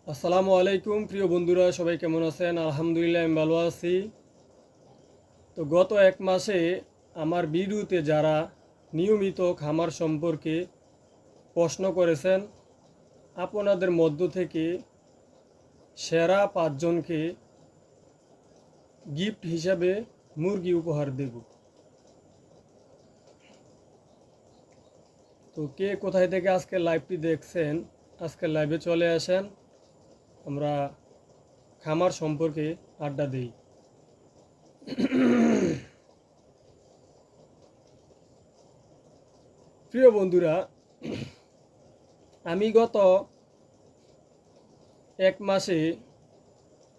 আসসালামু আলাইকুম প্রিয় বন্ধুরা, সবাই কেমন আছেন? আলহামদুলিল্লাহ আমি ভালো আছি। তো গত এক মাসে আমার ভিডিওতে যারা নিয়মিত খামার সম্পর্কে প্রশ্ন করেছেন, আপনাদের মধ্য থেকে সেরা 5 জনকে গিফট হিসাবে মুরগি উপহার দেব। তো কে কোথায় থেকে আজকে লাইভটি দেখছেন, আজকে লাইভে চলে আসেন, আমরা খামার সম্পর্কে আড্ডা দিই। প্রিয় বন্ধুরা, আমি গত এক মাসে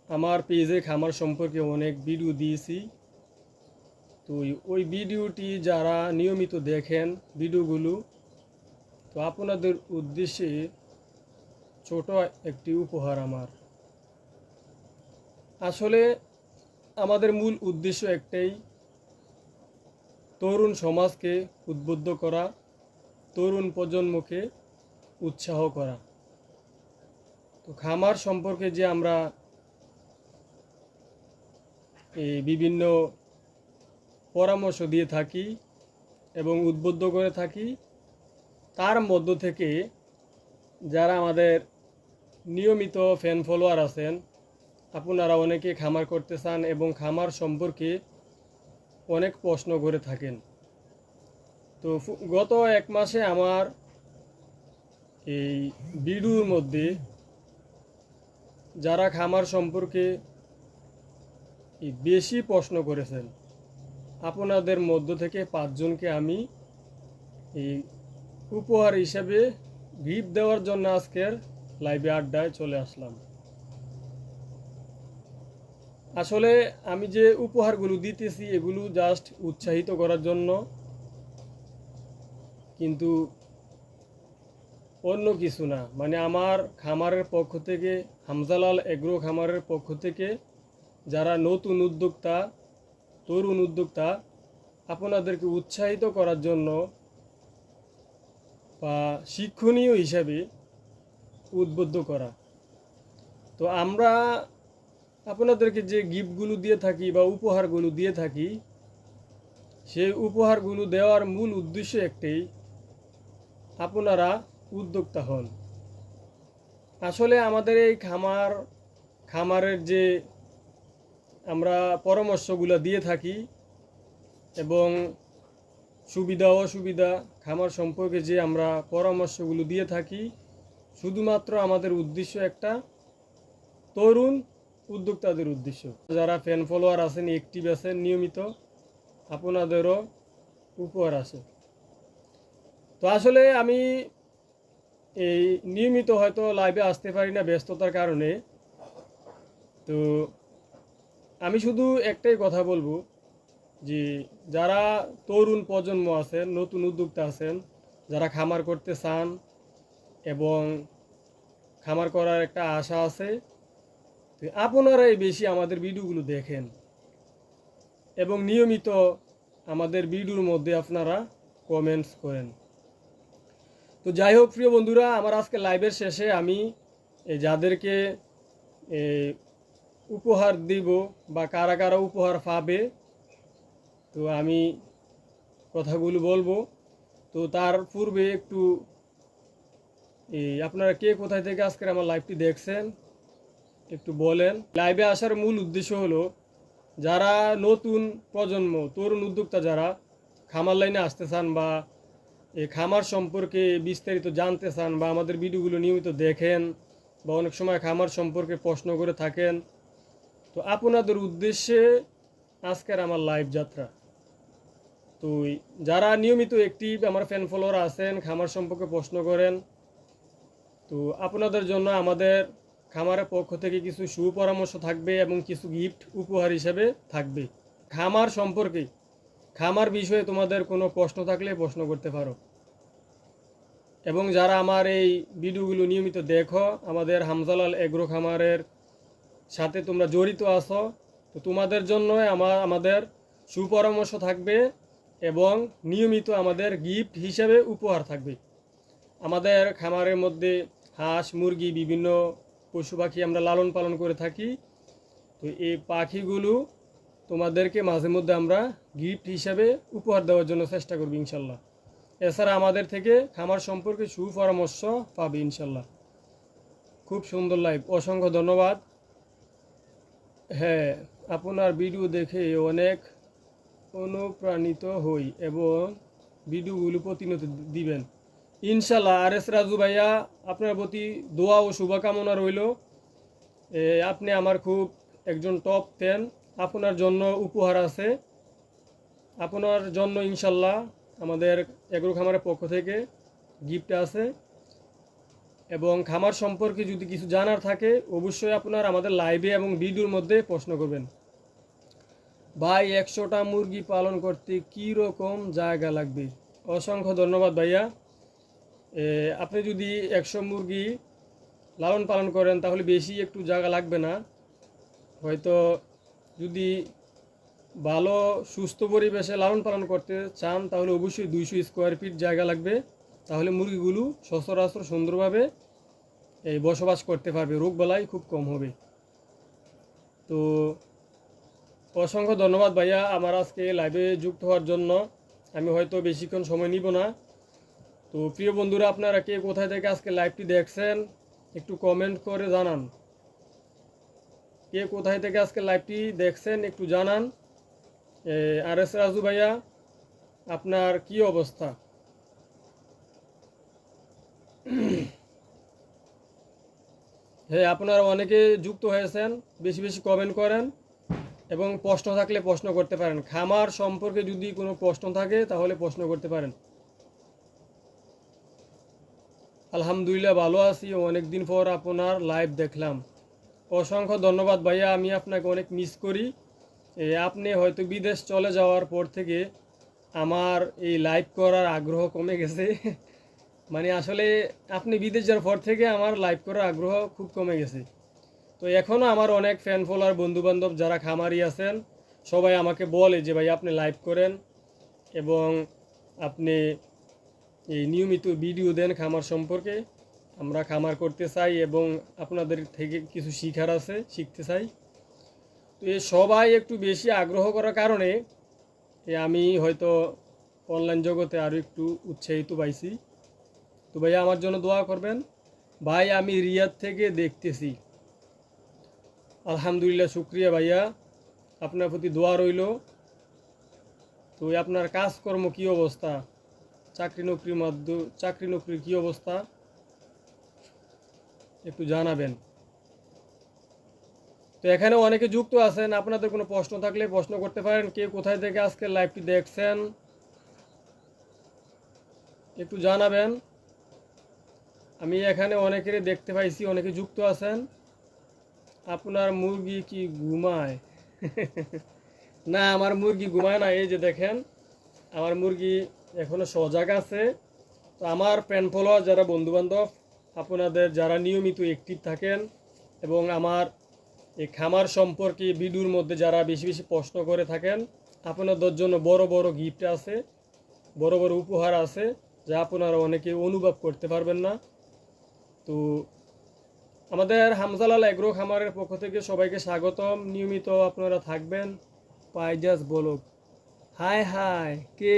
আমার পেজে খামার সম্পর্কে অনেক ভিডিও দিয়েছি। তো ওই ভিডিওটি যারা নিয়মিত দেখেন ভিডিওগুলো, তো আপনাদের উদ্দেশ্যে ছোট একটি উপহার আমার। আসলে আমাদের মূল উদ্দেশ্য একটাই, তরুণ সমাজকে উদ্বুদ্ধ করা, তরুণ প্রজন্মকে উৎসাহ করা। তো খামার সম্পর্কে যে আমরা এই বিভিন্ন পরামর্শ দিয়ে থাকি এবং উদ্বুদ্ধ করে থাকি, তার মধ্য থেকে যারা আমাদের নিয়মিত ফ্যান ফলোয়ার আছেন, আপনারা অনেকে খামার করতে চান এবং খামার সম্পর্কে অনেক প্রশ্ন করে থাকেন। তো গত এক মাসে আমার এই ভিডিওর মধ্যে যারা খামার সম্পর্কে বেশি প্রশ্ন করেছেন, আপনাদের মধ্য থেকে 5 জনকে আমি এই উপহার হিসেবে গিফট দেওয়ার জন্য আজকের লাইভে আড্ডায় চলে আসলাম। আসলে আমি যে উপহারগুলো দিতেছি এগুলো জাস্ট উৎসাহিত করার জন্য, কিন্তু অন্য কিছু না। মানে আমার খামারের পক্ষ থেকে, হামজালাল এগ্রো খামারের পক্ষ থেকে যারা নতুন উদ্যোক্তা, তরুণ উদ্যোক্তা, আপনাদেরকে উৎসাহিত করার জন্য বা শিক্ষণীয় হিসাবে উদ্বুদ্ধ করা। তো আমরা আপনাদেরকে যে গিফটগুলো দিয়ে থাকি বা উপহারগুলো দিয়ে থাকি, সেই উপহারগুলো দেওয়ার মূল উদ্দেশ্য একটাই, আপনারা উদ্যোক্তা হন। আসলে আমাদের এই খামারের যে আমরা পরামর্শগুলো দিয়ে থাকি এবং সুবিধা অসুবিধা খামার সম্পর্কে যে আমরা পরামর্শগুলো দিয়ে থাকি, শুধুমাত্র আমাদের উদ্দেশ্য একটা, তরুণ উদ্যোক্তাদের উদ্দেশ্য। যারা ফ্যান ফলোয়ার আছেন, অ্যাক্টিভ আছেন নিয়মিত, আপনাদেরও উপহার আছে। তো আসলে আমি এই নিয়মিত হয়তো লাইভে আসতে পারি না ব্যস্ততার কারণে। তো আমি শুধু একটাই কথা বলবো, যে যারা তরুণ প্রজন্ম আছেন, নতুন উদ্যোক্তা আছেন, যারা খামার করতে চান এবং খামার করার একটা আশা আছে, তো আপনারাই বেশি আমাদের ভিডিওগুলো দেখেন এবং নিয়মিত আমাদের ভিডিওর মধ্যে আপনারা কমেন্টস করেন। তো যাই হোক প্রিয় বন্ধুরা, আমার আজকে লাইভের শেষে আমি যাদেরকে উপহার দিব বা কারা কারা উপহার পাবে, তো আমি কথাগুলো বলবো। তো তার পূর্বে একটু আপনারা কে কোথায় থেকে আজকের আমার লাইভটি দেখছেন একটু বলেন। লাইভে আসার মূল উদ্দেশ্য হলো, যারা নতুন প্রজন্ম, তরুণ উদ্যোক্তা যারা খামার লাইনে আসতে চান বা এই খামার সম্পর্কে বিস্তারিত জানতে চান বা আমাদের ভিডিওগুলো নিয়মিত দেখেন বা অনেক সময় খামার সম্পর্কে প্রশ্ন করে থাকেন, তো আপনাদের উদ্দেশ্যে আজকের আমার লাইভ যাত্রা। তো যারা নিয়মিত অ্যাক্টিভ আমার ফ্যান ফলোয়ার আছেন, খামার সম্পর্কে প্রশ্ন করেন, তো আপনাদের জন্য আমাদের খামারের পক্ষ থেকে কিছু সুপরামর্শ থাকবে এবং কিছু গিফট উপহার হিসেবে থাকবে। খামার সম্পর্কে, খামার বিষয়ে তোমাদের কোনো প্রশ্ন থাকলে প্রশ্ন করতে পারো। এবং যারা আমার এই ভিডিওগুলো নিয়মিত দেখো, আমাদের হামজালাল এগ্রো খামারের সাথে তোমরা জড়িত আছো, তো তোমাদের জন্য আমাদের সুপরামর্শ থাকবে এবং নিয়মিত আমাদের গিফট হিসেবে উপহার থাকবে। আমাদের খামারের মধ্যে হাঁস মুরগি, বিভিন্ন পশু পাখি আমরা লালন পালন করে থাকি। তো এই পাখিগুলো তোমাদেরকে মাঝে মধ্যে আমরা গিফট হিসাবে উপহার দেওয়ার জন্য চেষ্টা করব ইনশাল্লাহ। এছাড়া আমাদের থেকে খামার সম্পর্কে সুপরামর্শ পাবে ইনশাল্লাহ। খুব সুন্দর লাইভ, অসংখ্য ধন্যবাদ। হ্যাঁ, আপনার ভিডিও দেখে অনেক অনুপ্রাণিত হই এবং ভিডিওগুলো প্রতিনিয়ত দিবেন ইনশাল্লাহ। আর এস রাজু ভাইয়া, আপনার প্রতি দোয়া ও শুভকামনা রইল। আপনি আমার খুব একজন টপ 10, আপনার জন্য উপহার আছে, আপনার জন্য ইনশাল্লাহ আমাদের এগ্রো খামারের পক্ষ থেকে গিফট আছে। এবং খামার সম্পর্কে যদি কিছু জানার থাকে অবশ্যই আপনার আমাদের লাইভে এবং ভিডিওর মধ্যে প্রশ্ন করবেন। ভাই 100টা মুরগি পালন করতে কী রকম জায়গা লাগবে? অসংখ্য ধন্যবাদ ভাইয়া। আপনি যদি 100 মুরগি লালন পালন করেন তাহলে বেশি একটু জায়গা লাগবে না। হয়তো যদি ভালো সুস্থ পরিবেশে লালন পালন করতে চান তাহলে অবশ্যই 200 স্কোয়ার ফিট জায়গা লাগবে। তাহলে মুরগিগুলো সচরাচর সুন্দরভাবে বসবাস করতে পারবে, রোগবালাই খুব কম হবে। তো অসংখ্য ধন্যবাদ ভাইয়া আমার আজকে লাইভে যুক্ত হওয়ার জন্য। আমি হয়তো বেশিক্ষণ সময় নিব না। তো প্রিয় বন্ধুরা, আপনারা কে কোথায় থেকে আজকে লাইভটি দেখছেন একটু কমেন্ট করে জানান। কে কোথায় থেকে আজকে লাইভটি দেখছেন একটু জানান। আর এস রাজু ভাইয়া, আপনার কি অবস্থা? হ্যাঁ, আপনারা অনেকে যুক্ত হয়েছেন, বেশি বেশি কমেন্ট করেন এবং প্রশ্ন থাকলে প্রশ্ন করতে পারেন। খামার সম্পর্কে যদি কোনো প্রশ্ন থাকে তাহলে প্রশ্ন করতে পারেন। আলহামদুলিল্লাহ ভালো আছি, অনেকদিন পর আপনার লাইভ দেখলাম। অসংখ্য ধন্যবাদ ভাইয়া, আমি আপনাকে অনেক মিস করি। আপনি হয়তো বিদেশ চলে যাওয়ার পর থেকে আমার এই লাইভ করার আগ্রহ কমে গেছে। মানে আসলে আপনি বিদেশ যাওয়ার পর থেকে আমার লাইভ করার আগ্রহ খুব কমে গেছে। তো এখনও আমার অনেক ফ্যান ফলোয়ার বন্ধুবান্ধব যারা খামারি আছেন সবাই আমাকে বলে যে ভাই আপনি লাইভ করেন এবং আপনি এই নিয়মিত ভিডিও দেন খামার সম্পর্কে। আমরা খামার করতে চাই এবং আপনাদের থেকে কিছু শিখার আছে, শিখতে চাই। তো এই সবাই একটু বেশি আগ্রহ করার কারণে আমি হয়তো অনলাইন জগতে আরও একটু উৎসাহিত পাইছি। তো ভাইয়া আমার জন্য দোয়া করবেন। ভাই আমি রিয়াদ থেকে দেখতেছি। আলহামদুলিল্লাহ, শুক্রিয়া ভাইয়া, আপনার প্রতি দোয়া রইল। তো আপনার কাজকর্ম কী অবস্থা? চাকরি নকরির কী অবস্থা একটু জানাবেন। তো এখানে অনেকে যুক্ত আছেন, আপনাদের কোনো প্রশ্ন থাকলে প্রশ্ন করতে পারেন। কে কোথায় থেকে আজকে লাইভটি দেখছেন একটু জানাবেন। আমি এখানে অনেকেরই দেখতে পাইছি, অনেকে যুক্ত আছেন। আপনার মুরগি কি ঘুমায়? না, আমার মুরগি ঘুমায় না। এই যে দেখেন আমার মুরগি এখনো সজাগ আছে। তো আমার ফ্যান ফলোয়ার যারা বন্ধুবান্ধব, আপনাদের যারা নিয়মিত অ্যাক্টিভ থাকেন এবং আমার এই খামার সম্পর্কে ভিডিওর মধ্যে যারা বেশি বেশি প্রশ্ন করে থাকেন, আপনাদের জন্য বড় বড় গিফট আছে, বড় বড় উপহার আছে যা আপনারা অনেকে অনুভব করতে পারবেন না। তো আমাদের হামজালাল এগ্রো খামারের পক্ষ থেকে সবাইকে স্বাগতম। নিয়মিত আপনারা থাকবেন। পাইজাস বলক, হাই হাই, কে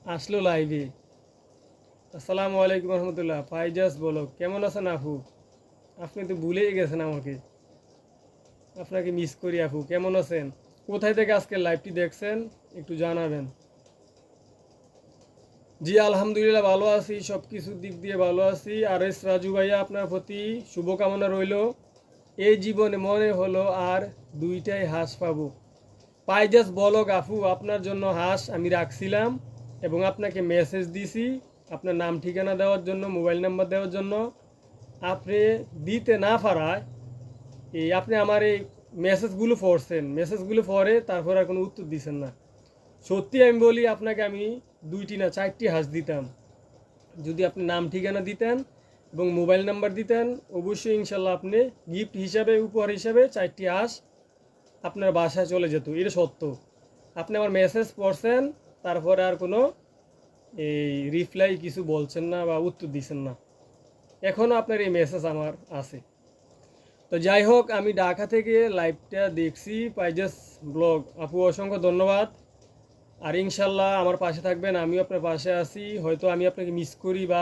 আসলো লাইভে? আসসালামু আলাইকুম রহমতুল্লাহ। ফাইজাস বলক, কেমন আছেন আপু? আপনি তো ভুলেই গেছেন আমাকে, আপনাকে মিস করি আপু। কেমন আছেন? কোথায় থেকে আজকে লাইভটি দেখছেন একটু জানাবেন। জি আলহামদুলিল্লাহ ভালো আছি, সব কিছুর দিক দিয়ে ভালো আছি। আর এস রাজু ভাইয়া, আপনার প্রতি শুভকামনা রইল। এই জীবনে মনে হলো আর 2টাই হাঁস পাবো। পাইজাস বলক আপু, আপনার জন্য হাঁস আমি রাখছিলাম এবং আপনাকে মেসেজ দিছি আপনার নাম ঠিকানা দেওয়ার জন্য, মোবাইল নাম্বার দেওয়ার জন্য। আপনি দিতে না পারায় আপনি আমার এই মেসেজগুলো পড়ছেন, মেসেজগুলো পড়ে তারপর আর কোনো উত্তর দিচ্ছেন না। সত্যি আমি বলি, আপনাকে আমি 2টি না 4টি হাঁস দিতাম যদি আপনি নাম ঠিকানা দিতেন এবং মোবাইল নাম্বার দিতেন। অবশ্যই ইনশাল্লাহ আপনি গিফট হিসাবে, উপহার হিসাবে 4টি হাঁস আপনার বাসায় চলে যেত। এটা সত্য। আপনি আমার মেসেজ পড়ছেন, তারপরে আর কোনো রিপ্লাই কিছু বলছেন না বা উত্তর দিচ্ছেন না। এখনও আপনার এই মেসেজ আমার আছে। তো যাই হোক, আমি ঢাকা থেকে লাইভটা দেখছি পাইজাস ব্লগ। আপু অসংখ্য ধন্যবাদ। আর ইনশাল্লাহ আমার পাশে থাকবেন, আমিও আপনার পাশে আছি। হয়তো আমি আপনাকে মিস করি বা